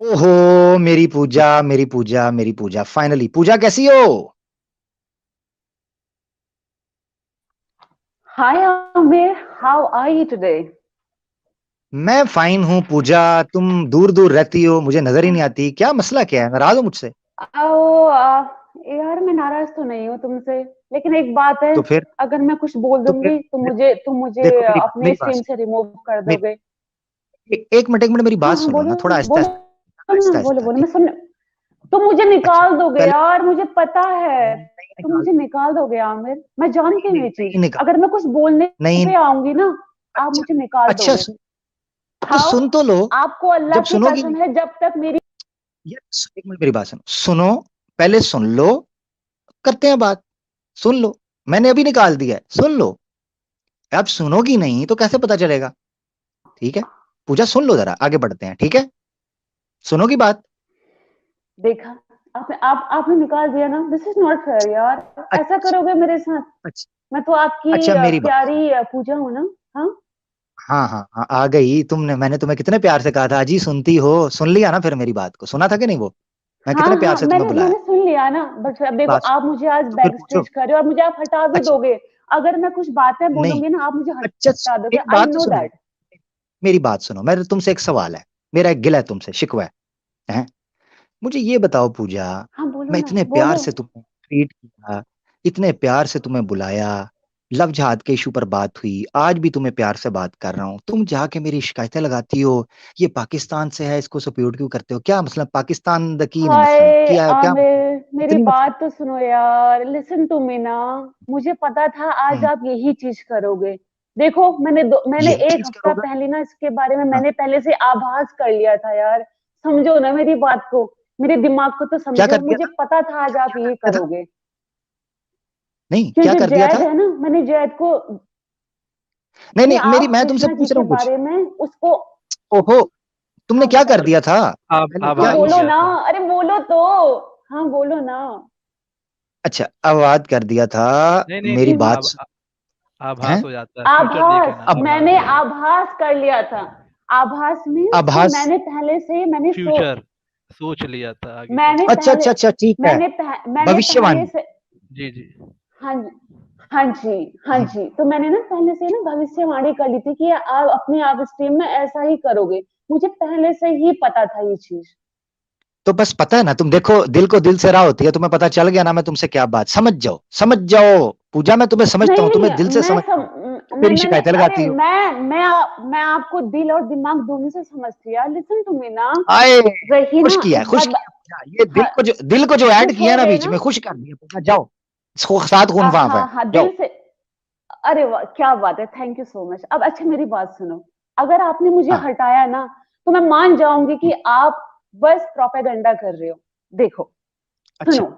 ओहो, मेरी पूजा, मेरी पूजा, मेरी पूजा, फाइनली। पूजा कैसी हो? Hi Amir, how are you today? मैं फाइन हूँ पूजा। तुम दूर दूर रहती हो, मुझे नजर ही नहीं आती। क्या मसला, क्या है? नाराज हो मुझसे? यार मैं नाराज तो नहीं हूँ तुमसे, लेकिन एक बात है। तो फिर अगर मैं कुछ बोल तो फिर दूंगी तो मुझे देखो, मेरी अपने मेरी बात स्ट्रीम सुनो। से रिमूव कर मेरी दोगे। एक मिनट मेरी हाँ बात हाँ, सुनो बोलो ना, थोड़ा आहिस्ता बोलो ना, आहिस्ता बोलो आहिस्ता, बोलो, ठीक? मैं सुन। तुम मुझे अच्छा, निकाल दोगे पहले यार, मुझे पता है। नहीं तुम निकाल मुझे निकाल दोगे आमिर, मैं जानती हूँ नहीं ये चीज। नहीं निकाल अगर मैं कुछ बोलने नहीं। पे आऊंगी ना, आप अच्छा मुझे निकाल अच्छा, दोगे। तो हाउ? सुन तो लो। आपको अल्लाह जब की सुनोगी कसम नहीं, है, जब तक मेरी यार एक मिनट मेरी बात सुनो। सुनो, पहले सुन लो, करते हैं बात। सुन लो, मैंने अभी निकाल दिया है, सुन लो। अब सुनोगी नहीं तो कैसे पता चलेगा? ठीक है पूजा, सुन लो जरा, आगे बढ़ते हैं, ठीक है? सुनोगी बात? देखा, आपने निकाल दिया ना। दिस इज नॉट फेयर यार। ऐसा अच्छा करोगे मेरे साथ? अच्छा मैं तो आपकी अच्छा, मेरी बात सुनो। प्यारी पूजा हूँ ना। हाँ हाँ हाँ हाँ, आ गई तुमने। मैंने तुम्हें कितने प्यार से कहा था, अजी सुनती हो? सुन लिया ना फिर मेरी बात को? सुना था कि नहीं वो? मैं हाँ कितने प्यार हाँ, से तुम्हें मैंने बुलाया। मैंने सुन लिया ना, बट अब देखो, बात सुनो, आप मुझे आज तो फिर बैक पूछो। स्टेज कर रहे हो और मुझे आप हटा भी अच्छा दोगे। अगर मैं कुछ बातें नहीं, बोलूंगी ना, आप मुझे अच्छा हटा दोगे। मेरी आई बात तो नो सुनो। दैट। मेरी बात सुनो, मेरे तुमसे एक सवाल है। मेरा एक गिला है तुमसे, शिकवा है? मुझे ये बताओ पूजा, हाँ बोलो मैं ना, इतने प्यार बोलो। से तुम्हें ट्रीट किया, इतने प्यार से तुम्हें बुलाया, लव जहाद के इशू पर बात हुई, आज भी तुम्हें प्यार से बात कर रहा हूँ, तुम जाके मेरी शिकायतें लगाती हो। ये पाकिस्तान से है, इसको सपोर्ट क्यों करते हो? क्या मतलब पाकिस्तान द की ने मसलन हाय क्या क्या मतलब? आमिर, मेरी इतनी मतलब? बात तो सुनो यार, लिसन टू मी ना। मुझे पता था आज हम्म, आप यही चीज करोगे। देखो, मैंने यही एक चीज हफ्ता करोगा? पहले ना इसके बारे में हाँ, मैंने पहले से आभास कर लिया था यार। समझो ना मेरी बात को, मेरे दिमाग को तो क्या समझो। कर दिया मुझे था? पता था आज आप क्या कर यही दिया था? करोगे। नहीं, ये क्या जो कर दिया जैद था? है ना, मैंने जैद को, नहीं ये नहीं, मेरी आप मैं तुमसे कृष्णा जी पूछ रहा के हूँ कुछ। बारे में उसको। ओहो, तुमने हाँ क्या कर बताइए। दिया था? पहले हाँ क्या आभास बोलो इस किया ना। था। अरे बोलो तो। हाँ बोलो ना। अच्छा, आवाज कर दिया था। नहीं नहीं मेरी नहीं, हम्म, बात आभास है। हो जाता है, फ्यूचर देखे आभास, ना, अब मैंने आभास। आभास कर लिया था। आभास मीन्स कि आभास। मैंने पहले से फ्यूचर सोच लिया था आगे का। मैंने अच्छा पहले अच्छा अच्छा, ठीक है। मैंने पहले भविष्यवाणी। से। जी जी। हाँ जी, हाँ जी, हाँ हम्म, जी। तो मैंने ना पहले से ना भविष्यवाणी कर ली थी कि आप अपनी आप स्ट्रीम में ऐसा ही करोगे। मुझे पहले से ही पता था ये चीज। तो बस पता है ना, तुम देखो, दिल को दिल से राह होती है। तुम्हें पता चल गया ना मैं तुमसे क्या बात, समझ जाओ, समझ जाओ। पूजा, मैं तुम्हें समझता नहीं हूँ, नहीं, तुम्हें दिल से समझता हूँ। तुम मेरी मैंने शिकायतें अरे लगाती हो। मैं आपको दिल और दिमाग दोनों से समझती यार। लिसन टू मी ना। आए, रही खुश ना किया है, खुश बात। किया पूजा। ये हाँ, दिल को जो ऐड खुश किया हो ना गए बीच ना। में, खुश कर दिया पूजा। जाओ, सात खून माफ है। हाँ हाँ, दिल जाओ। से। अरे वाह, क्या बात है, थैंक यू सो मच। अब अच्छा मेरी बात सुनो। अगर आपने मुझे हाँ। हटाया ना, तो मैं मान जाऊंगी कि आप बस प्रोपेगेंडा कर रहे हो। देखो, अच्छा सुनो,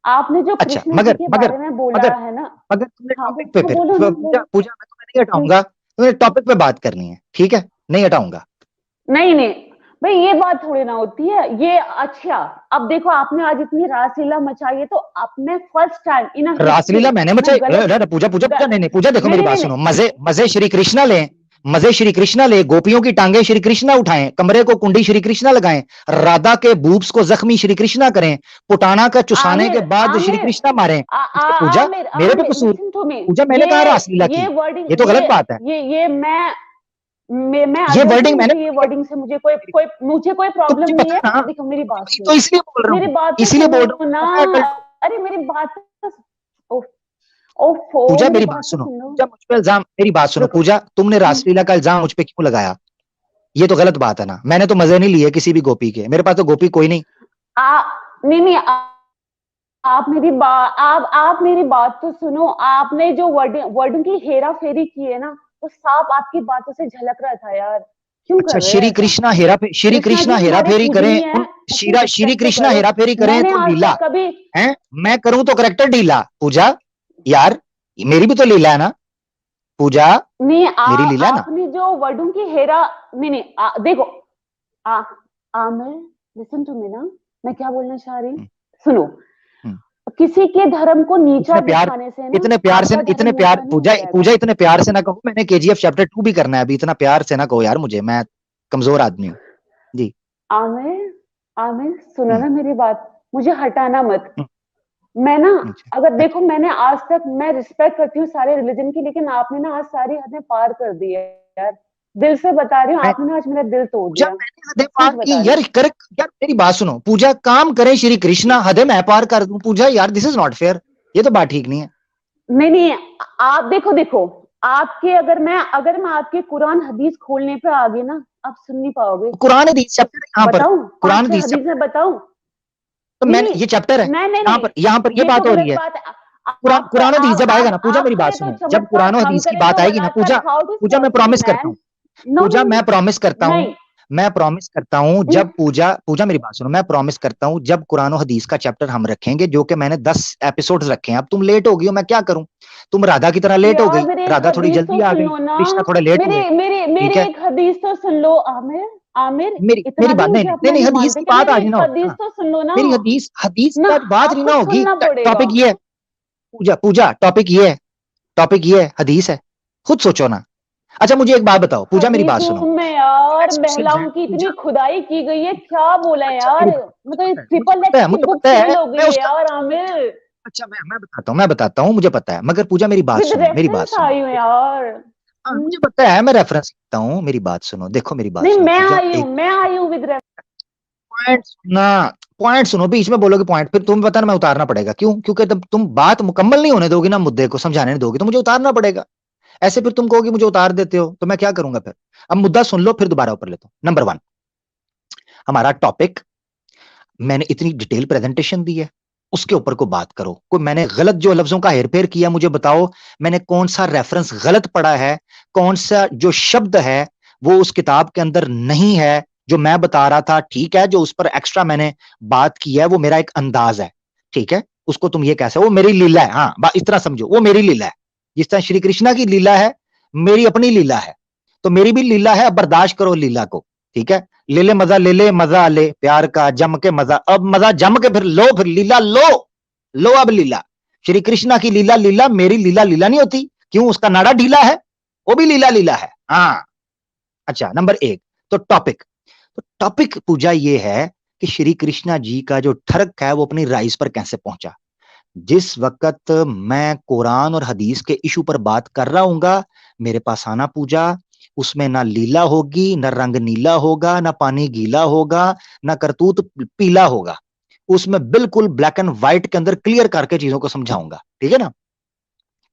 आपने जो अच्छा, कृष्णा जी मगर के मगर बारे में बोला मगर है ना। मगर तुमने हाँ टॉपिक पे, फिर बोलो ना, पूजा बोलो। पूजा, मैं तुम्हें नहीं हम्म, हटाऊंगा, तुम्हें टॉपिक पे बात करनी है, ठीक है? नहीं हटाऊंगा। नहीं नहीं, भाई ये बात थोड़ी ना होती है ये। अच्छा, अब देखो, आपने आज इतनी रासलीला मचाई है, तो आपने फर्स्ट टाइम इन हिस्ट्री रासलीला मैंने मैं मचाई? गलत पूजा पूजा ग, पूजा, नहीं नहीं पूजा, देखो नहीं मेरी नहीं बात नहीं सुनो। नहीं। मजे मजे श्री कृष्णा लें, मजे श्री कृष्णा ले, गोपियों की टांगे श्री कृष्णा उठाएं, कमरे को कुंडी श्री कृष्णा लगाएं, राधा के बूब्स को जख्मी श्री कृष्णा करें, पुटाना का चुसाने आमिर के बाद श्री आमिर कृष्णा मारें। आ, आ, इसके पूजा, आमिर मेरे पे आमिर कसूर? Listen to me. पूजा, मैंने कहा ये रासलीला ये की? ये वर्डिंग, तो गलत बात है। ये मैं ये अडल्ट हूँ। वर्डिंग मैंने मुझे ये बोली वर्डिंग से मुझे कोई तो प्रॉब्लम मुझे नहीं पता है। है ना, देखो मेरी बात तो सुनो। इसलिए बोल रहा मेरी हूँ, बात तो इसीलिए बोल रहा सुनो हूँ, ना। पता है कल। अरे मेरी बात तो। ओफ, ओफो, पूजा मेरी मेरी बात बात तो सुनो, सुन लो। पूजा मुझ पे इल्जाम, मेरी बात सुनो रुको। पूजा, तुमने हम्म, रासलीला का इल्जाम मुझ पे क्यों लगाया? ये तो गलत बात है ना। मैंने तो मजे नहीं लिए किसी भी गोपी के, मेरे पास तो गोपी कोई नहीं। आ नहीं नहीं, आप मेरी बात तो सुनो। आपने जो वर्डिंग की हेरा फेरी की है ना, वो साफ आपकी बातों से झलक रहा था यार। क्यों अच्छा, कर रहे हैं ऐसा? श्री कृष्णा जी कृष्णा हेरा हमारे फेरी करें पूजनीय है। अपनी श्री रिस्पेक्ट तो कृष्णा करो। हेरा फेरी करें मैंने तो आज लीला तक कभी है? मैं करूं तो करेक्टर ढीला? पूजा यार, मेरी भी तो लीला है ना पूजा, नहीं। मेरी लीला है ना। आपने जो वर्डिंग की हेरा, नहीं नहीं, देखो, आ, आमिर, लिसन टू मी ना। मैं क्या बोलना चाह रही हूँ, हम्म, सुनो। हम्म। किसी के धर्म को नीचा इतने प्यार, दिखाने से ना आपका धर्म इतने प्यार ऊंचा नहीं हो पूजा, जाएगा। इतने प्यार से ना कहो। मैंने केजीएफ चैप्टर 2 भी करना है अभी, इतना प्यार से ना कहो यार मुझे, मैं कमजोर आदमी हूँ। जी। आमिर, आमिर सुनो हम्म, ना मेरी बात, मुझे हटाना मत। हम्म, मैं ना, अच्छा, अगर अच्छा। देखो मैंने आज तक, मैं रिस्पेक्ट करती हूँ सारे रिलीजन की, लेकिन आपने ना आज सारी हदें पार कर दी है यार। दिल से बता रही हूँ, मैं आपने ना आज मेरा दिल तोड़ पूजा दिया। मैंने हदें सच पार बता की रही यार, हूँ। कर यार मेरी बात सुनो पूजा, काम करें श्री कृष्णा, हदें मैं पार कर दूं पूजा, यार दिस इज नॉट फेयर, ये तो बात ठीक नहीं है। नहीं नहीं, आप देखो देखो, आपके अगर मैं आपके कुरान हदीस खोलने पे आ गई ना, आप सुन नहीं पाओगे। कुरान हदीस चैप्टर है यहाँ पर, बताऊं, कुरान 5-6 हदीस हदीस में बताऊं? तो नहीं मैंने, नहीं, ये चैप्टर है नहीं नहीं यहाँ नहीं, पर, ये ये तो बात हो रही गलत है। बात है। कुरान आप कुरान हदीस जब आएगा ना पूजा, आप मेरी बात करें तो सुनो, जब चमत्कार, कुरान हम हदीस की करें तो बात आएगी ना बलात्कार, पूजा, हाउ दिस पूजा मैं पॉसिबल प्रॉमिस करता मैन? हूँ, नो नो पूजा मैं नो, प्रॉमिस करता हूँ, नहीं। मैं प्रॉमिस करता हूँ जब पूजा पूजा मेरी बात सुनो, मैं प्रॉमिस करता हूँ जब कुरान और हदीस का चैप्टर हम रखेंगे, जो कि मैंने 10 एपिसोड्स रखे हैं। अब तुम लेट हो गई हो, मैं क्या करूं, तुम राधा की तरह लेट हो यार गई, मेरे एक राधा थोड़ी हदीस जल्दी तो आ सुन गई, लो ना। कृष्णा थोड़ा लेट हुए। मेरे मेरे ठीक मेरे है, एक हदीस तो सुन लो आमिर। आमिर, मेरी इतना मेरी भी बात, नहीं मुझे नहीं अपना नहीं नहीं, नहीं हदीस मानते की कि बात मेरी आज ही एक ना होगी हदीस ना, तो सुन लो ना। मेरी हदीस हदीस की ना, आज बात नहीं ना आपको होगी, सुनना पड़ेगा। टॉपिक ये है पूजा, पूजा टॉपिक ये है, हदीस है, खुद सोचो ना। अच्छा मुझे एक बात बताओ पूजा, मेरी बात सुनो, हदीसों में यार एक्स मुस्लिम्स हैं महिलाओं की इतनी पूजा, खुदाई की गई है, क्या बोला है अच्छा यार। मेरी बात, मतलब मुझे ट्रिपल पता एक्स है, की मुझे बुक पता है, सेल हो गई मैं है उसका, यार आमिर। अच्छा मैं बताता हूँ, मुझे पता है, मगर पूजा मेरी बात विद सुनो, मेरी बात रेफरेंस सुनो। आई हूँ यार। हाँ मुझे पता है, मैं रेफरेंस लिखता हूँ, मेरी बात सुनो, देखो मेरी बात नहीं, सुनो मैं पूजा, आई हूँ, एक मैं आई हूँ विद रेफरेंस। पॉइंट सुनना, पॉइंट सुनो, बीच में बोलोगे पॉइंट, फिर तुम्हें पता ना मैं उतारना पड़ेगा, क्यों, क्योंकि तब तुम बात मुकम्मल नहीं होने दोगी ना, मुद्दे को समझाने नहीं दोगी, तो मुझे उतारना पड़ेगा। ऐसे फिर तुम कहोगे मुझे उतार देते हो, तो मैं क्या करूंगा फिर। अब मुद्दा सुन लो, फिर दोबारा ऊपर लेता हूं। नंबर 1, हमारा टॉपिक, मैंने इतनी डिटेल प्रेजेंटेशन दी है, उसके ऊपर को बात करो। कोई मैंने गलत जो लफ्जों का हेरफेर किया, मुझे बताओ मैंने कौन सा रेफरेंस गलत पढ़ा है, कौन सा जो शब्द है वो उस किताब के अंदर नहीं है, जो मैं बता रहा था ठीक है, जो उस पर एक्स्ट्रा मैंने बात की है वो मेरा एक अंदाज है, ठीक है, उसको तुम ये कैसे, वो मेरी लीला है, हाँ इस तरह समझो, वो मेरी लीला है, जिस तरह श्री कृष्णा की लीला है, मेरी अपनी लीला है, तो मेरी भी लीला है, अब बर्दाश्त करो लीला को, ठीक है। ले ले मजा ले प्यार का जम के मजा, अब मजा जम के फिर लो, फिर लीला लो, लो अब लीला, श्री कृष्णा की लीला लीला, मेरी लीला लीला नहीं होती, क्यों, उसका नाड़ा ढीला है, वो भी लीला लीला है, हाँ। अच्छा नंबर 1, तो टॉपिक पूजा ये है कि श्री कृष्णा जी का जो ठरक है वो अपनी राइज पर कैसे पहुंचा। जिस वक्त मैं कुरान और हदीस के इशू पर बात कर रहा हूंगा, मेरे पास आना पूजा, उसमें ना लीला होगी, ना रंग नीला होगा, ना पानी गीला होगा, ना करतूत पीला होगा, उसमें बिल्कुल ब्लैक एंड व्हाइट के अंदर क्लियर करके चीजों को समझाऊंगा, ठीक है ना,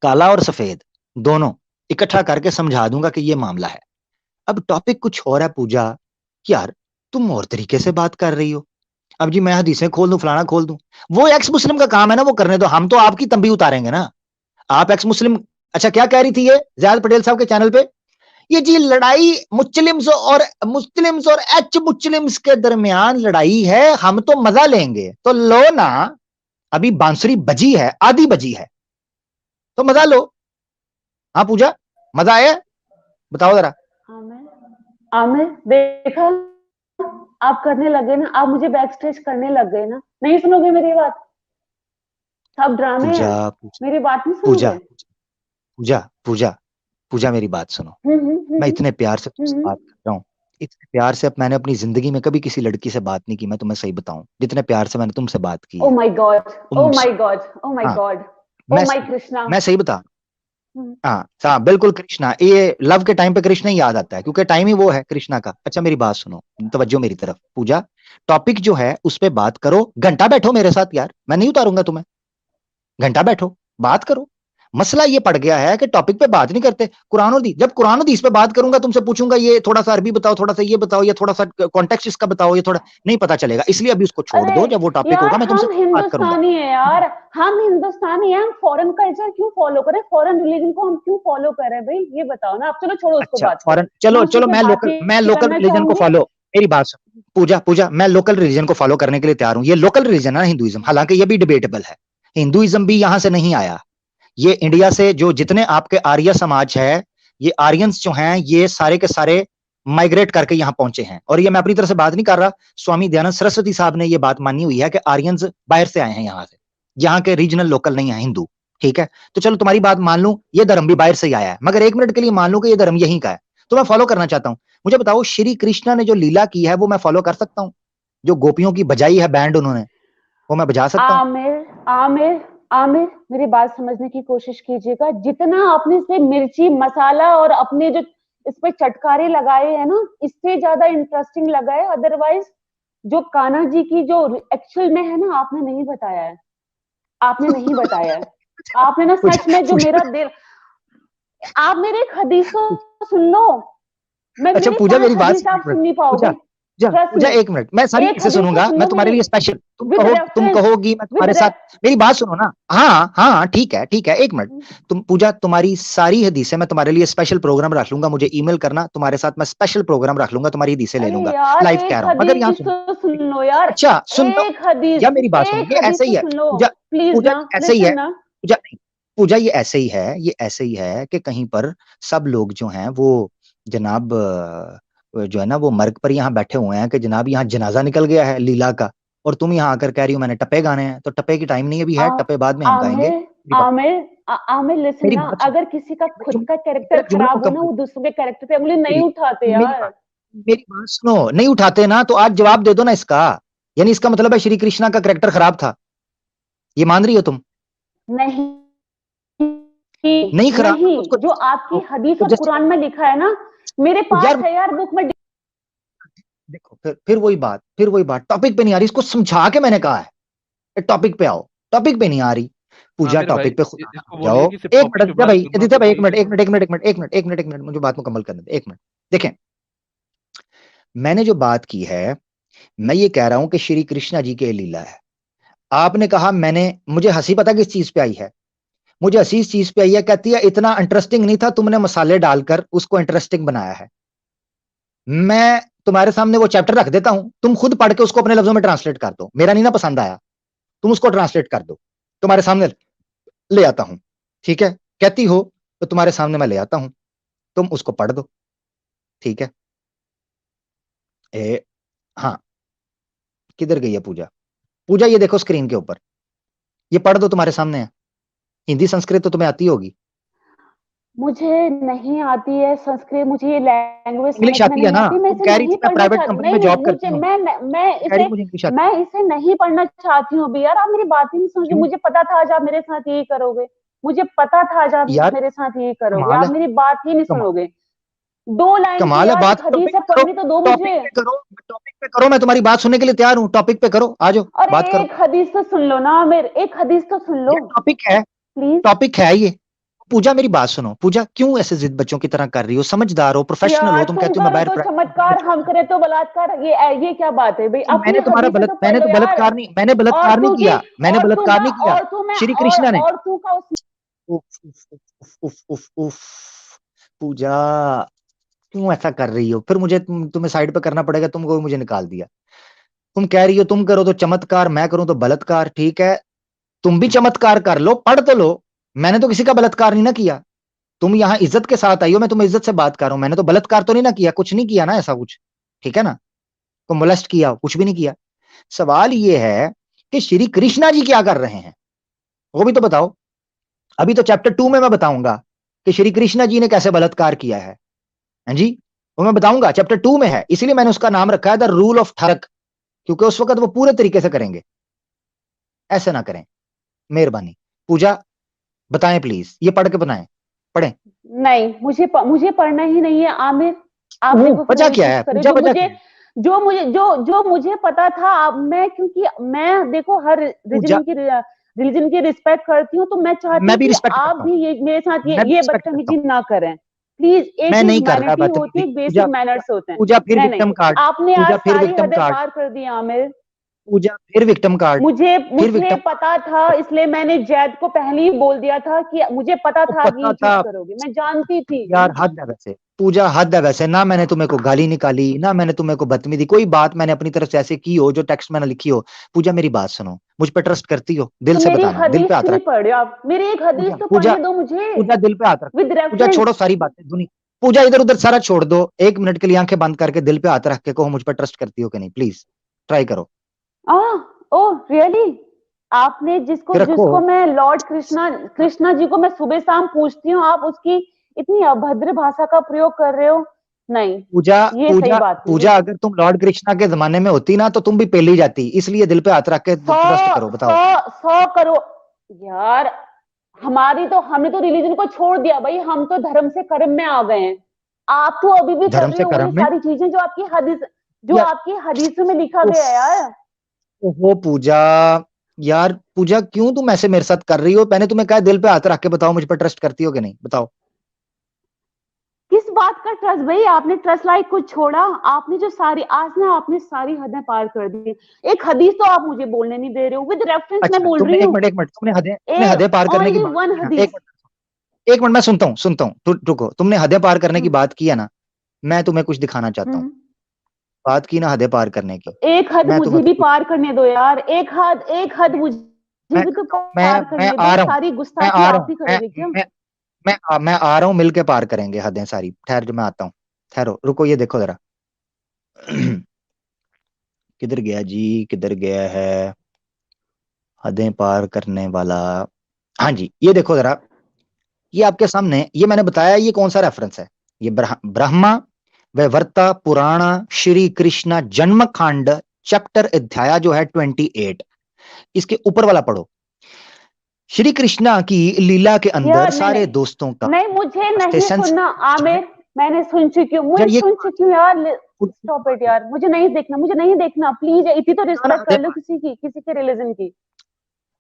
काला और सफेद दोनों इकट्ठा करके समझा दूंगा कि ये मामला है। अब टॉपिक कुछ और है पूजा, यार तुम और तरीके से बात कर रही हो, अब जी मैं हदीसें खोल दूं, फलाना खोल दूं, वो एक्स मुस्लिम का काम है ना, वो करने दो, हम तो आपकी तंबी उतारेंगे ना, आप एक्स मुस्लिम। अच्छा क्या कह रही थी ये ज़ियाद पटेल साहब के चैनल पे, ये जी लड़ाई मुस्लिम्स और एच मुस्लिम्स के दरमियान लड़ाई है, हम तो मजा लेंगे, तो लो ना, अभी बांसुरी बजी है, आधी बजी है, तो मजा लो। हाँ पूजा, मजा आया, बताओ जरा। आमिर, आमिर देखा, आप करने लगे ना, आप मुझे बैक स्टेज करने लग गए ना, नहीं सुनोगे मेरी बात? सब ड्रामे पूजा हैं, मेरी बात नहीं पूजा सुनोगे? पूजा पूजा पूजा मेरी बात सुनो, मैं इतने प्यार से तुमसे हम्म। बात कर रहा हूँ, इतने प्यार से, अब मैंने अपनी जिंदगी में कभी किसी लड़की से बात नहीं की, मैं तुम्हें सही बताऊं, जितने प्यार से मैंने तुमसे बात की ओ है। माय गॉड, ओ तुम, माय गॉड, ओ माय हाँ, गॉड, ओ मैं माय सही कृष्णा। मैं सही बता, हम्म, हाँ हाँ बिल्कुल कृष्णा, ये लव के टाइम पे कृष्णा ही याद आता है, क्योंकि टाइम ही वो है कृष्णा का। अच्छा मेरी बात सुनो, तवज्जो मेरी तरफ पूजा, टॉपिक जो है उस पे बात करो, घंटा बैठो मेरे साथ यार, मैं नहीं उतारूंगा तुम्हें, घंटा बैठो बात करो। मसला ये पड़ गया है कि टॉपिक पे बात नहीं करते, कुरान और हदीस, जब कुरान और हदीस पे बात करूंगा तुमसे पूछूंगा ये थोड़ा सा अरबी बताओ, थोड़ा सा ये बताओ, ये थोड़ा सा कॉन्टेक्स्ट इसका बताओ, ये थोड़ा नहीं पता चलेगा, इसलिए अभी उसको छोड़ अरे दो, जब वो टॉपिक यार, होगा मैं तुमसे हम बात करूंगा। हिंदुस्तानी है यार, हम हिंदुस्तानी हैं, हम फॉरेन कल्चर क्यों फॉलो करें, फॉरेन रिलीजन को हम क्यों फॉलो करें भाई, ये बताओ ना आप। चलो छोड़ो उसको अच्छा बात को, फॉरेन, मैं चलो उस चलो, पे बात मैं नहीं लोकल करना रिलीजन को चाहूंगी। फॉलो, मेरी बात सुन पूजा, मैं लोकल रिलीजन को फॉलो करने के लिए तैयार हूं, ये लोकल रिलीजन है ना हिंदुइज्म, हालांकि ये भी डिबेटेबल है, हिंदुइज्म भी यहां से नहीं आया, ये इंडिया से जो जितने आपके आर्य समाज है, ये आर्यंस जो हैं ये सारे के सारे माइग्रेट करके यहाँ पहुंचे हैं, और ये मैं अपनी तरफ से बात नहीं कर रहा, स्वामी दयानंद सरस्वती साहब ने ये बात मानी हुई है कि आर्यंस बाहर से आए हैं यहाँ से, यहाँ के रीजनल लोकल नहीं है हिंदू, ठीक है। तो चलो तुम्हारी बात मान लूं, ये धर्म भी बाहर से ही आया है, मगर एक मिनट के लिए मान लूं कि ये धर्म यहीं का है, तो मैं फॉलो करना चाहता हूं। मुझे बताओ श्री कृष्णा ने जो लीला की है वो मैं फॉलो कर सकता हूं? जो गोपियों की बजाई है बैंड उन्होंने, वो मैं बजा सकता हूँ। आमिर आमिर आमिर मेरी बात समझने की कोशिश कीजिएगा। जितना आपने से मिर्ची मसाला और अपने जो इस पे चटकारे लगाए हैं ना, इससे ज्यादा इंटरेस्टिंग लगा है। अदरवाइज जो कान्हा जी की जो एक्चुअल में है ना, आपने नहीं बताया है, आपने नहीं बताया है। आपने ना सच में जो मेरा दिल, आप मेरे एक हदीस तो सुन लो। मैं अच्छा मेरे पूजा 5 मेरी बात हदीस सुनो, आप सुन नहीं पाओगे। पूजा ट्रस्ट पूजा मी, एक मिनट, मैं सारी एक कैसे हदीस तो सुनूंगा, सुन मैं लो तुम्हारे मेरी, लिए स्पेशल, तुम विद तुम रेफरेंस, कहोगी मैं विद तुम्हारे साथ, मेरी बात सुनो ना। हाँ हाँ ठीक है एक मिनट। तुम पूजा, तुम्हारी सारी हदीसें मैं तुम्हारे लिए स्पेशल प्रोग्राम रख लूंगा, मुझे ईमेल करना, तुम्हारे साथ मैं स्पेशल प्रोग्राम रख लूंगा, तुम्हारी हदीसें ले अरे लूंगा, यार लाइव कह एक रहा हूँ, मगर यहाँ हदीस सुनो। तो सुन लो यार, अच्छा सुन तो, एक हदीस, या मेरी बात सुनो, एक ये हदीस ऐसे ही तो है सुन लो पूजा। प्लीज पूजा ना, ये ऐसे ही लिसन है ना। पूजा, नहीं पूजा ये ऐसे ही है, ये ऐसे ही है कि कहीं पर सब लोग जो हैं वो जनाब जो है ना वो मर्ग पर यहाँ बैठे हुए हैं कि जनाब यहाँ जनाजा निकल गया है लीला का, और तुम यहाँ आकर कह रही हो मैंने टप्पे गाने हैं, तो टप्पे की टाइम नहीं अभी है, टप्पे बाद में हम गाएंगे। आमिर आमिर लिसन मेरी ना, बात सुनो, अगर किसी का खुद का कैरेक्टर मेरा जुमला खराब हो ना, मुकम्मल, वो दूसरों के कैरेक्टर पे उंगली नहीं मेरी उठाते मेरी यार। बात मेरी बात सुनो, नहीं उठाते ना तो आज जवाब दे दो ना इसका, यानी इसका मतलब है श्री कृष्णा का कैरेक्टर खराब था, ये मान रही हो तुम? नहीं नहीं खराब तो नहीं, उसको जो आपकी हदीस तो और जस्ट कुरान में लिखा है ना, मेरे यार पास है यार बुक में। देखो, फिर वही बात टॉपिक पे नहीं आ रही, इसको समझा के मैंने कहा है टॉपिक पे आओ, टॉपिक पे नहीं आ रही। पूजा आमिर भाई टॉपिक पे खुद आना इसको आ बोलिए जाओ। कि सिर्फ एक टॉपिक मिनट पे आदित्य बात भाई, करना, आदित्य भाई एक बाकी मिनट एक मिनट एक मिनट एक मिनट मुझे बात मुकम्मल करने दे, एक मिनट। देखें, मैंने जो बात की है, मैं ये कह रहा हूं कि श्री कृष्णा जी की लीला है। आपने कहा मैंने, मुझे हंसी पता किस चीज पे आई है, मुझे हंसी इस चीज पे आई है, कहती है इतना इंटरेस्टिंग नहीं था, तुमने मसाले डालकर उसको इंटरेस्टिंग बनाया है। मैं तुम्हारे सामने वो चैप्टर रख देता हूं, तुम खुद पढ़ के उसको अपने लफ्जों में ट्रांसलेट कर दो, मेरा नहीं ना पसंद आया, तुम उसको ट्रांसलेट कर दो, तुम्हारे सामने ले आता हूं, ठीक है? कहती हो तो तुम्हारे सामने मैं ले आता हूं, तुम उसको पढ़ दो, ठीक है? हाँ, किधर गई है पूजा? पूजा ये देखो स्क्रीन के ऊपर, ये पढ़ दो, तुम्हारे सामने है। हिंदी संस्कृत तो तुम्हें आती होगी, मुझे नहीं आती है संस्कृत, मुझे ये लैंग्वेज समझ इंग्लिश में आती है नहीं ना? आती। मैं तुम इसे कह रही नहीं थी मैं पढ़ना प्राइवेट चाहती, कंपनी नहीं में नहीं, जॉब करती मुझे हूँ, कह रही इसे मुझे इंग्लिश आती मैं है। इसे नहीं पढ़ना चाहती हूँ अभी यार। आप मेरी बात ही नहीं समझे। क्यों मुझे पता था आज आप मेरे साथ यही करोगे, मुझे पता था आज आप यार? मेरे साथ यही करोगे। कमाल आप है, मेरी बात ही नहीं कमाल, सुनोगे। 2 लाइन की कमाल है। यार बात एक हदीस टॉपिक है, पे करो, पढ़नी तो दो टॉपिक मुझे। पे करो, टॉपिक पे करो, मैं तुम्हारी बात सुनने के लिए तैयार हूँ, टॉपिक पे करो, आ जाओ अरे बात करो। एक हदीस तो सुन लो ना आमिर, एक हदीस तो सुन लो ये टॉपिक है, प्लीज। टॉपिक है ये। पूजा मेरी बात सुनो, पूजा क्यों ऐसे जिद बच्चों की तरह कर रही हो? समझदार हो, प्रोफेशनल हो, यार तुम तुम कहती हो मैं करो बाहर तो चमत्कार, हम करें तो बलात्कार। ये क्या बात है भाई? अच्छा, अपनी हदीसें तो पढ़ मैंने लो तो यार। बलात्कार नहीं, मैंने बलात्कार नहीं औरतों की, किया, मैंने औरतों बलात्कार का, नहीं किया, औरतों में श्री और कृष्णा ने। औरतों का उस उफ उफ उफ उफ उफ उफ। पूजा क्यों ऐसा कर रही हो? फिर मुझे तुम्हें साइड पे करना पड़ेगा, तुमको मुझे निकाल दिया। तुम कह रही हो तुम करो तो चमत्कार, मैं करूं तो बलात्कार, ठीक है? तुम भी चमत्कार कर लो, पढ़ तो लो। मैंने तो किसी का बलात्कार नहीं ना किया, तुम यहाँ इज्जत के साथ आई हो, मैं तुम्हें इज्जत से बात कर रहा हूं, मैंने तो बलात्कार तो नहीं ना किया, कुछ नहीं किया ना ऐसा कुछ, ठीक है ना? तो मोलेस्ट किया, कुछ भी नहीं किया। सवाल ये है कि श्री कृष्णा जी क्या कर रहे हैं, वो भी तो बताओ। अभी तो चैप्टर 2 में मैं बताऊंगा कि श्री कृष्णा जी ने कैसे बलात्कार किया है, हाँ जी, वो मैं बताऊंगा, चैप्टर 2 में है, इसीलिए मैंने उसका नाम रखा है द रूल ऑफ थरक, क्योंकि उस वक्त वो पूरे तरीके से करेंगे, ऐसे ना करें, मेहरबानी। पूजा बताएं प्लीज, ये पढ़ के बताएं, पढ़ें। नहीं, मुझे पढ़ना ही नहीं है आमिर। आप देखो फिर वजह वही क्या चीज है करे पूजा, जो वजह मुझे, क्या है? जो मुझे पता था। अब मैं, क्योंकि मैं देखो हर पूजा, रिलीजन की रिस्पेक्ट करती हूँ, तो मैं चाहती मैं हूँ भी कि रिस्पेक्ट आप करता हूं, भी ये मेरे साथ मैं भी ये रिस्पेक्ट करता हूं, बदतमीजी ना करें प्लीज। एक मैं चीज नहीं कर रहा ह्यूमैनिटी होती बदतमीजी। है, पूजा बेसिक मैनर्स होते हैं। पूजा फिर नहीं, विक्टिम कार्ड, आपने आज पूजा फिर सारी विक्टिम हदें कार्ड, पार कर दी आमिर। पूजा फिर विक्टिम कार्ड, मुझे फिर मुझे विक्टिम पता था, कार्ड। इसलिए मैंने जैद को पहले ही बोल दिया था कि मुझे पता वो था आप पता यही चीज था करोगे, मैं जानती थी। यार, हद है वैसे पूजा, हद है वैसे, ना मैंने तुम्हें को गाली निकाली, ना मैंने तुम्हें को बदतमीजी, कोई बात मैंने अपनी तरफ से ऐसे की हो जो टेक्स्ट मैंने लिखी हो। पूजा मेरी बात सुनो, मुझ पे ट्रस्ट करती हो? दिल तो से मेरी बताना, दिल हदीस पे हाथ क्यों नहीं रख। पढ़ रहे हो आप? मेरी एक हदीस पूजा तो पूजा पढ़ने दो मुझे पूजा दिल पे हाथ रख। With Pooja reference. छोड़ो सारी बातें दुनिया, पूजा इधर उधर सारा छोड़ दो, 1 मिनट के लिए आंखें बंद करके दिल पे हाथ रख के कहो मुझ पर ट्रस्ट करती हो कि नहीं, प्लीज ट्राई करो। आ ओ रियली? आपने जिसको फिर रखो, जिसको मैं लॉर्ड कृष्णा जी को मैं सुबह शाम पूछती हूँ, आप उसकी इतनी अभद्र भाषा का प्रयोग कर रहे हो। नहीं, पूजा ये सही पूजा बात नहीं पूजा है। अगर तुम लॉर्ड कृष्णा के जमाने में होती ना तो तुम भी पेली जाती, इसलिए दिल पे हाथ रख के सौ ट्रस्ट करो। बताओ। 100 करोड़ यार, हमने तो रिलीजन को छोड़ दिया भाई, हम तो धर्म से कर्म में आ गए हैं। आप तो अभी भी कर धर्म रहे से हो वही कर्म में सारी चीजें जो यार। आपकी हदीसों में लिखा उफ, गया है यार। वो पूजा, यार पूजा क्यों तुम ऐसे मेरे साथ कर रही हो? मैंने तुम्हें कहा दिल पे हाथ रख के बताओ मुझ पर ट्रस्ट करती हो कि नहीं, बताओ। किस बात का ट्रस्ट भाई? आपने ट्रस्ट लाइक कुछ छोड़ा? आपने जो सारी आज ना आपने सारी हदें पार कर दी। एक हदीस तो आप मुझे बोलने नहीं दे रहे हो, विद रेफरेंस मैं अच्छा बोल तुमने रही हूँ। एक मिनट तुमने हदें पार करने की ओनली बात वन की ना, हदीस। एक मिनट मैं सुनता हूँ, रुको। तुमने हदें पार करने की बात की है ना, मैं तुम्हें कुछ दिखाना चाहता हूँ। हम्म। बात की ना हदें पार करने की, एक हद मैं मुझे तुम्हें भी पार करने दो यार, एक हद मुझे मैं भी तो मैं पार मैं करने आ दो। रहा हूँ सारी मैं गुस्ताखी आ रहा आप हूँ ही करोगे क्या? मैं आ रहा हूँ, मिलके पार करेंगे हदें सारी। ठहर जो मैं आता हूँ, ठहरो, रुको, ये देखो जरा। किधर गया जी, किधर गया है हदें पार करने वाला? हाँ जी, ये देखो जरा, ये आपके सामने, ये मैंने बताया, ये कौन सा रेफरेंस है? ये ब्रह्मा वैवर्ता पुराण श्री कृष्ण जन्म कांड चैप्टर अध्याय जो है 28, इसके ऊपर वाला पढ़ो। श्री कृष्णा की लीला के अंदर यार नहीं सारे नहीं दोस्तों का नहीं, मुझे नहीं सेशन सुनना जो है, आमिर। मैंने यार ये सुन चुकी हूँ यार। कुछ स्टॉप इट यार, मुझे नहीं देखना प्लीज। इतनी तो ना रिस्पेक्ट हदें कर लो पार। किसी के रिलीजन की।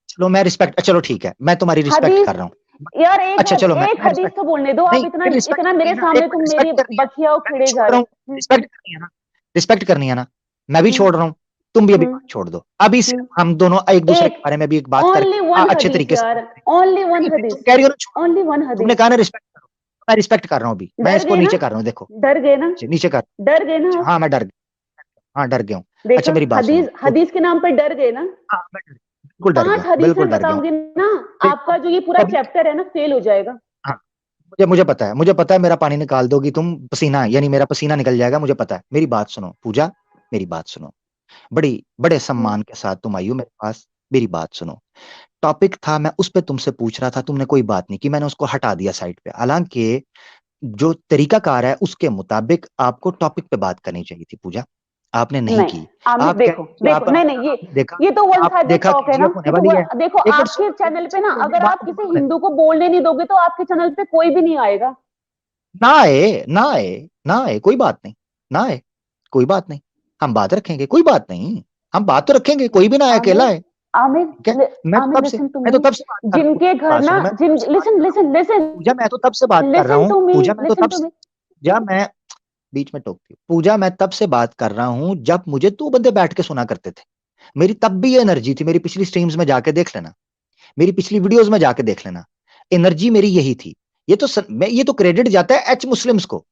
चलो मैं रिस्पेक्ट, चलो ठीक है, मैं तुम्हारी रिस्पेक्ट हदीस कर रहा हूँ। यार, अच्छा चलो एक मैं हदीस रिस्पेक्ट, तो बोलने दो। आप नहीं इतना फिर रिस्पेक्ट इतना करनी मेरे है ना, एक सामने मिनट, तुम मेरी रिस्पेक्ट करनी है, बखियाओ मैं भी खिड़े छोड़ जा रहा रहे हूँ। हो। रिस्पेक्ट करनी है ना, रिस्पेक्ट करनी है ना, मैं भी हम्म, छोड़ रहा हूँ, तुम भी अभी हम्म, बात छोड़ दो। अभी हम्म। सिर्फ हम दोनों एक दूसरे के एक बारे में भी एक बात ओनली करके वन अच्छे हदीस तरीके से यार, बात करेंगे। ओनली वन नहीं, फिर तुम हदीस, कह रही हो ना छोड़, ओनली वन तुमने हदीस। कहा ना रिस्पेक्ट करो, मैं रिस्पेक्ट कर रहा हूँ अभी, मैं डर इसको गए ना? नीचे कर रहा हूँ, देखो डर गए ना? नीचे कर। डर गए ना आप? हाँ मैं डर गया, हाँ डर गया हूँ। देखा, अच्छा मेरी बात सुनो हदीस तो, हदीस के नाम पर डर गए ना? हाँ मैं डर गया, बिल्कुल डर 5 गया, हदीस बिल्कुल में डर गया हूँ। बताऊंगी ना, बिल्कुल, आपका जो ये पूरा तभी, चैप्टर है ना फेल हो जाएगा। हाँ मुझे मुझे पता है मेरा पानी निकाल दोगी तुम, पसीना, यानी मेरा पसीना निकल जाएगा, मुझे पता है। मेरी बात सुनो पूजा, मेरी बात सुनो, बड़ी बड़े हम्म, सम्मान के साथ तुम आई हो मेरे पास, मेरी बात सुनो। टॉपिक था, मैं उस पे तुमसे पूछ रहा था, तुमने कोई बात नहीं की, मैंने उसको हटा दिया साइड पे। हालांकि जो तरीकाकार है उसके मुताबिक आपको टॉपिक पे बात करनी चाहिए थी पूजा, आपने नहीं नहीं की। आमिर, आप कह देखो रहे हो कि देखो, नहीं नहीं, आपने देखा, ये तो वन आपने साइडेड देखा टॉक है ना। केजीएफ होने ये तो वाली है। देखो, एक मिनट आपके सुनो, चैनल पे ना सुनो, मेरी अगर बात आप तो किसी पूरी होने हिंदू को बोलने नहीं दोगे तो आपके चैनल पे कोई भी नहीं आएगा। ना आए, ना आए, ना आए, कोई बात नहीं, ना आए, कोई बात नहीं, हम बात रखेंगे, कोई बात नहीं, हम बात तो रखेंगे, कोई भी ना आए, आमिर, अकेला है, आमिर, ठीक है। मैं तो आमिर तब से लिसन टू मैं तो मी। तब से बात कर रहा हूँ, जिनके घर बात ना सुनो, मैं तो तब जिन से बात लिसन कर रहा हूँ लिसन लिसन पूजा, मैं तो तब से बात कर रहा लिसन हूँ टू मी, पूजा, मैं तो लिसन तब टू से, मी। पूजा मैं बीच में टोकती हूँ पूजा, मैं तब से बात कर रहा हूँ जब मुझे 2 बंदे बैठ के सुना करते थे। मेरी तब भी ये एनर्जी थी, मेरी पिछली स्ट्रीम्स में जाके देख लेना, मेरी पिछली वीडियोस में जाके देख लेना, एनर्जी मेरी यही थी। ये तो क्रेडिट जाता है एच मुस्लिम्स को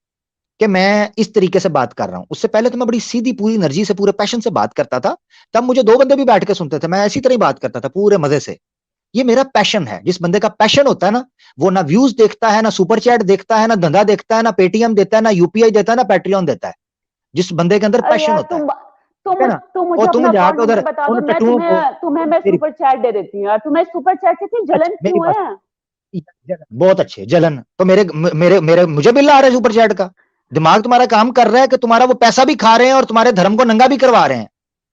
कि मैं इस तरीके से बात कर रहा हूं। उससे पहले तो मैं बड़ी सीधी पूरी एनर्जी से पूरे पैशन से बात करता था, तब मुझे 2 बंदे भी बैठ के सुनते थे, मैं ऐसी तरह ही बात करता था पूरे मजे से। ये मेरा पैशन है, जिस बंदे का पैशन होता है ना, वो ना व्यूज देखता है, ना सुपर चैट देखता है, ना धंधा देखता है, ना पेटीएम देता है, ना यूपीआई देता है, ना पैट्रियन देता है। जिस बंदे के अंदर अरे पैशन यार, होता है, ठीक है ना। तुम मुझे और तुम अपना अकाउंट जाके नंबर उधर बता दो, उन टट्टुओं को, मैं मेरी, सुपर चैट दे देती हूँ यार। तुम्हें सुपर चैट से इतनी अच्छा जलन मेरी क्यों बात, है? बहुत अच्छे जलन तो मेरे मेरे मेरे मुझे बिल आ रहा है सुपर चैट का। दिमाग तुम्हारा काम कर रहा है कि तुम्हारा वो पैसा भी खा रहे हैं और तुम्हारे धर्म को नंगा भी करवा रहे हैं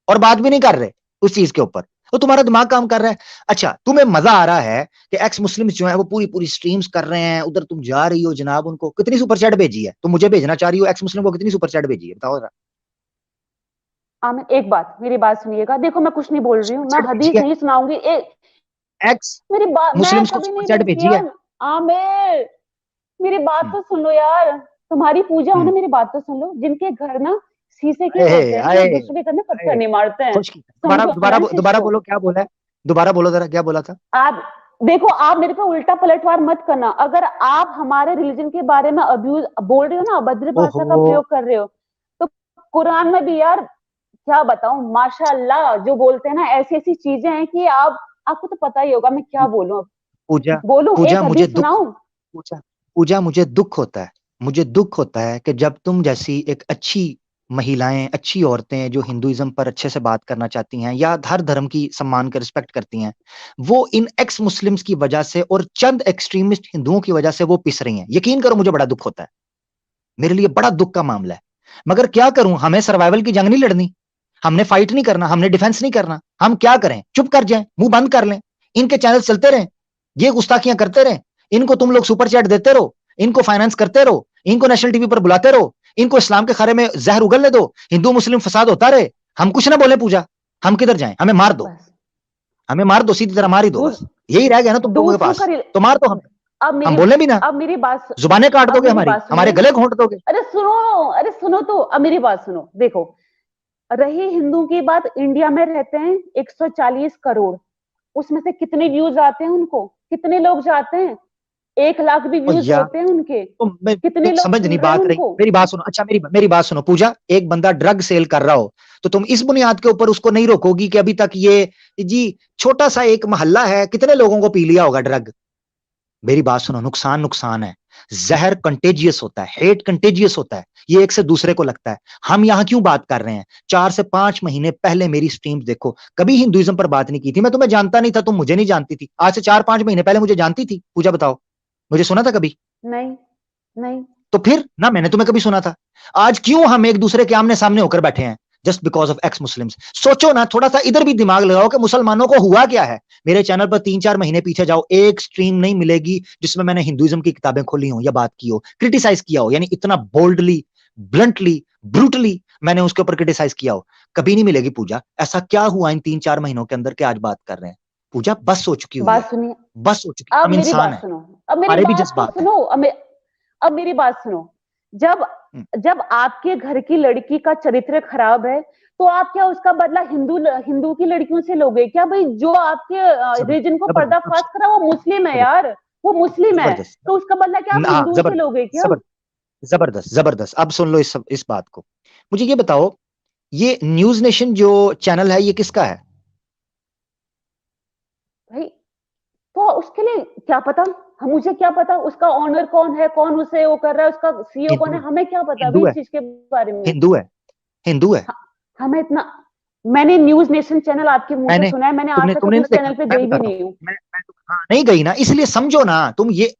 और बात भी नहीं कर रहे उस चीज के ऊपर, तो तुम्हारा दिमाग काम कर रहा है। अच्छा तुम्हें मजा आ रहा है कि एक्स मुस्लिम्स जो है वो पूरी पूरी स्ट्रीम्स कर रहे हैं, उधर तुम जा रही हो जनाब, उनको कितनी सुपर चैट भेजी है, तुम मुझे भेजना चाह रही हो, एक्स मुस्लिम को कितनी सुपर चैट भेजी है बताओ जरा। आमिर, एक बात, मेरी बात सुनिएगा। देखो, मैं कुछ नहीं बोल रही हूँ, सुपर मैं चैट भेजी हदीस है, नहीं सुनाऊंगी। एक्स मेरी बात मैं मुस्लिम्स को कभी सुपर नहीं चैट भेजती भेजी है। यार। आमिर, मेरी बात तो सुन लो यार। तुम्हारी पूजा हो ना, हम्म, मेरी बात तो सुन लो। जिनके घर ना शीशे के होते आए हैं ना, आए दूसरों के घर में पत्थर आए, नहीं मारते हैं। खुश की दोबारा समझो दोबारा ना इस चीज दोबारा को। बोलो क्या बोला है, दोबारा बोलो जरा क्या बोला था। आप देखो, आप मेरे पे उल्टा पलटवार मत करना। अगर आप हमारे रिलीजन के बारे में अब्यूज बोल रहे हो ना, अभद्र भाषा का ओहो, प्रयोग कर रहे हो, तो कुरान में भी यार क्या बताऊं, माशाअल्लाह जो बोलते हैं ना, ऐसी ऐसी चीजें हैं कि आपको तो पता ही होगा। मैं क्या बोलूं अब? पूजा बोलूं, पूजा एक मुझे हदीस दुख, सुनाऊं? पूजा पूजा मुझे दुख होता है, मुझे दुख होता है कि जब तुम जैसी एक अच्छी महिलाएं, अच्छी औरतें जो हिंदुइज्म पर अच्छे से बात करना चाहती हैं या हर धर्म की सम्मान कर रिस्पेक्ट करती हैं, वो इन एक्स मुस्लिम्स की वजह से और चंद एक्सट्रीमिस्ट हिंदुओं की वजह से वो पिस रही हैं। यकीन करो मुझे बड़ा दुख होता है, मेरे लिए बड़ा दुख का मामला है। मगर क्या करूं, हमें सर्वाइवल की जंग नहीं लड़नी, हमने फाइट नहीं करना, हमने डिफेंस नहीं करना। हम क्या करें, चुप कर जाएं, मुंह बंद कर लें, इनके चैनल चलते रहें, ये गुस्ताखियां करते रहें, इनको तुम लोग सुपर चैट देते रहो, इनको फाइनेंस करते रहो, इनको नेशनल टीवी पर बुलाते रहो, इनको इस्लाम के खारे में जहर उगलने दो, हिंदू मुस्लिम फसाद होता रहे, हम कुछ ना बोले। पूजा, हम किधर जाएं, हमें मार दो, बस हमें मार दो, सीधी तरह मार ही दो, दूस, बस यही रह गया ना तुम लोगों के दूसरों पास, का तो मार दो हमें, अब हम मेरी बोले भी ना, अब मेरी बात जुबानें काट अब दोगे मेरी हमारी, बात हमारे सुनिए। गले घोंट दोगे। अरे सुनो तो, अब मेरी बात सुनो। देखो, रही हिंदू की बात, इंडिया में रहते हैं 140 करोड़, उसमें से कितने व्यूज आते हैं उनको, कितने लोग जाते हैं, 1 लाख भी और व्यूज या होते हैं उनके, तो कितने मैं लोग समझ सुन नहीं रहे हैं बात रही, उनको। मेरी बात सुनो। अच्छा मेरी बात सुनो पूजा, एक बंदा ड्रग सेल कर रहा हो तो तुम इस बुनियाद के ऊपर उसको नहीं रोकोगी कि अभी तक ये जी छोटा सा एक मोहल्ला है, कितने लोगों को पी लिया होगा ड्रग। मेरी बात सुनो, नुकसान नुकसान है, जहर कंटेजियस होता है, हेट कंटेजियस होता है, ये एक से दूसरे को लगता है। हम यहां क्यों बात कर रहे हैं, 4 से 5 महीने पहले मेरी स्ट्रीम्स देखो, कभी हिंदुइज्म पर बात नहीं की थी, मैं तुम्हें जानता नहीं था, तुम मुझे नहीं जानती थी। आज से 4-5 महीने पहले मुझे जानती थी पूजा, बताओ मुझे सुना था कभी? नहीं, नहीं। तो फिर ना मैंने तुम्हें कभी सुना था। आज क्यों हम एक दूसरे के आमने सामने होकर बैठे हैं? Just because of x Muslims. सोचो ना, थोड़ा सा इधर भी दिमाग लगाओ कि मुसलमानों को हुआ क्या है। मेरे चैनल पर 3-4 महीने पीछे जाओ, एक स्ट्रीम नहीं मिलेगी जिसमें मैंने हिंदुइज्म की किताबें खोली हो या बात की हो, क्रिटिसाइज किया हो, यानी इतना बोल्डली, ब्लंटली, ब्रूटली मैंने उसके ऊपर क्रिटिसाइज किया हो, कभी नहीं मिलेगी। पूजा, ऐसा क्या हुआ इन 3-4 महीनों के अंदर कि आज बात कर रहे हैं? पूजा बस हो चुकी हुई है, बात सुनिए, बस हो चुकी, अब हम मेरी इंसान बात है, सुनो, अब मेरी हमारे भी बात तो जज्बात है। सुनो, अब मेरी बात सुनो। जब जब आपके घर की लड़की का चरित्र खराब है, तो आप क्या उसका बदला हिंदू हिंदू की लड़कियों से लोगे क्या? भाई, जो आपके रीजन को पर्दाफाश जबरदस्त, करा वो मुस्लिम है यार, वो मुस्लिम है, जबरदस्त, तो उसका बदला क्या आप हाँ हिंदुओं से जबरदस्त, लोगे क्या? जबरदस्त, जबरदस्त। अब सुन लो इस बात को। मुझे ये बताओ, ये न्यूज नेशन जो चैनल है ये किसका है? भाई, तो उसके लिए क्या पता, हम मुझे क्या पता उसका ऑनर कौन है, कौन उसे वो कर रहा है, उसका सीईओ कौन हिंदू है, है, हमें क्या पता अभी हिंदू इस है, चीज के बारे में। हिंदू है, हिंदू है। ह- हमें इतना, मैंने न्यूज नेशन चैनल आपके मुंह से मैंने सुना है, मैंने आज तुमने तक तुमने कभी ना उस देखा, चैनल पे मैं गई भी बताता हूँ, नहीं हूँ। हाँ नहीं गई ना, इसलिए समझो ना तुम ये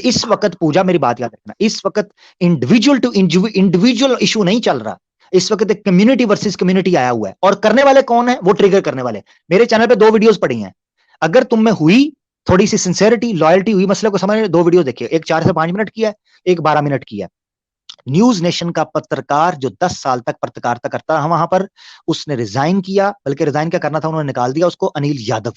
इस वक्त पूजा मेरी बात याद रखना, इस वक्त इंडिविजुअल टू इंडिविजुअल इशू नहीं चल रहा। इस वक्त एक कम्युनिटी वर्सेस कम्युनिटी आया हुआ है, और करने वाले कौन है? वो ट्रिगर करने वाले। मेरे चैनल पे 2 वीडियोस पड़ी हैं, अगर तुम में हुई थोड़ी सी सिंसेरिटी, लॉयल्टी हुई मसले को समझने, 2 वीडियो देखिए, एक 4 से 5 मिनट की है, एक 12 मिनट की है। न्यूज नेशन का पत्रकार जो 10 साल तक पत्रकारिता करता रहा वहां पर, उसने रिजाइन किया, बल्कि रिजाइन क्या करना था उन्होंने निकाल दिया उसको, अनिल यादव।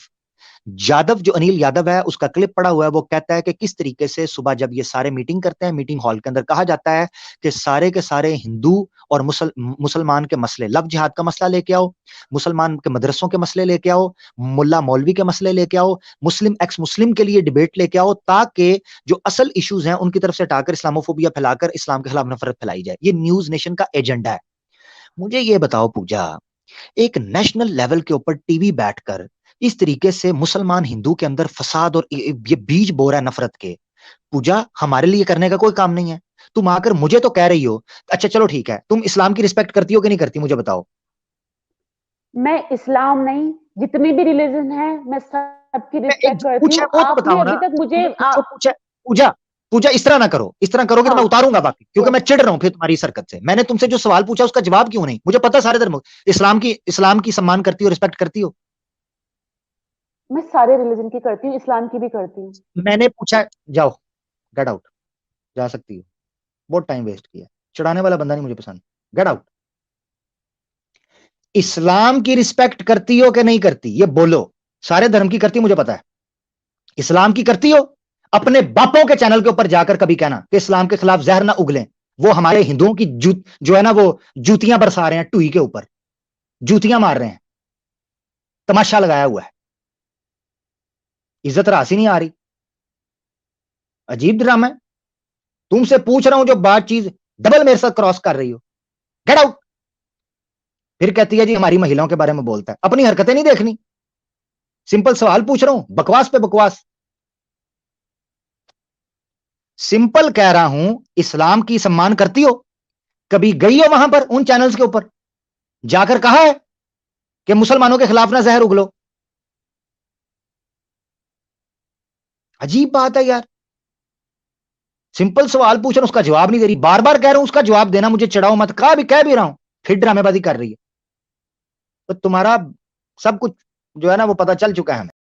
जो अनिल यादव है उसका क्लिप पड़ा हुआ है, वो कहता है कि किस तरीके से सुबह जब ये सारे मीटिंग करते हैं, मीटिंग हॉल के अंदर कहा जाता है कि सारे के सारे हिंदू और मुसलमान के मसले, लव जिहाद का मसला लेके आओ, मुसलमान के मदरसों के मसले लेके आओ, मुल्ला मौलवी के मसले लेके आओ, मुस्लिम एक्स मुस्लिम के लिए डिबेट लेके आओ, ताकि जो असल इश्यूज हैं उनकी तरफ से हटाकर इस्लामोफोबिया फैलाकर इस्लाम के खिलाफ नफरत फैलाई जाए। ये न्यूज नेशन का एजेंडा है। मुझे ये बताओ पूजा, एक नेशनल लेवल के ऊपर टीवी बैठकर इस तरीके से मुसलमान हिंदू के अंदर फसाद और ये बीज बो रहा है नफरत के, पूजा हमारे लिए करने का कोई काम नहीं है। तुम आकर मुझे तो कह रही हो, अच्छा चलो ठीक है, तुम इस्लाम की रिस्पेक्ट करती हो कि नहीं करती, मुझे बताओ। मैं इस्लाम नहीं, जितने भी रिलीजन है मैं सबकी रिस्पेक्ट जो करती पूछा हूँ। वो तो आपने बताओ ना, अभी तक मुझे तुमने जो पूछा। पूजा, पूजा इस तरह ना करो, इस तरह करोगे तो मैं हाँ, उतारूंगा बाकी, क्योंकि मैं यस, चिढ़ रहा हूं फिर तुम्हारी इस हरकत से। मैंने तुमसे जो सवाल पूछा उसका जवाब क्यों नहीं? मुझे पता सारे धर्म, इस्लाम की सम्मान करती हो, रिस्पेक्ट करती हो। मैं सारे रिलीजन की करती हूँ, इस्लाम की भी करती हूँ। मैंने पूछा, जाओ, गेट आउट, जा सकती हो, बहुत टाइम वेस्ट किया, चिढ़ाने वाला बंदा नहीं मुझे पसंद, गेट आउट। इस्लाम की रिस्पेक्ट करती हो कि नहीं करती, ये बोलो। सारे धर्म की करती, मुझे पता है। इस्लाम की करती हो? अपने बापों के चैनल के ऊपर जाकर कभी कहना कि इस्लाम के खिलाफ जहर ना उगले। वो हमारे हिंदुओं की जो है ना, वो जूतियां बरसा रहे हैं टुई के ऊपर, जूतियां मार रहे हैं, तमाशा लगाया हुआ है, इज्जत रासी नहीं आ रही। अजीब ड्रामा है। तुमसे पूछ रहा हूं जो बात चीज डबल मेरे साथ क्रॉस कर रही हो, गेट आउट। फिर कहती है जी हमारी महिलाओं के बारे में बोलता है, अपनी हरकतें नहीं देखनी। सिंपल सवाल पूछ रहा हूं, बकवास पे बकवास। सिंपल कह रहा हूं, इस्लाम की सम्मान करती हो? कभी गई हो वहां पर उन चैनल्स के ऊपर जाकर कहा है कि मुसलमानों के खिलाफ ना जहर उगलो? अजीब बात है यार। सिंपल सवाल पूछ रहा हूं, उसका जवाब नहीं दे रही, बार बार कह रहा हूं उसका जवाब देना, मुझे चिढ़ाओ मत, कह भी रहा हूं, फिर ड्रामेबाजी कर रही है। तो तुम्हारा सब कुछ जो है ना वो पता चल चुका है हमें।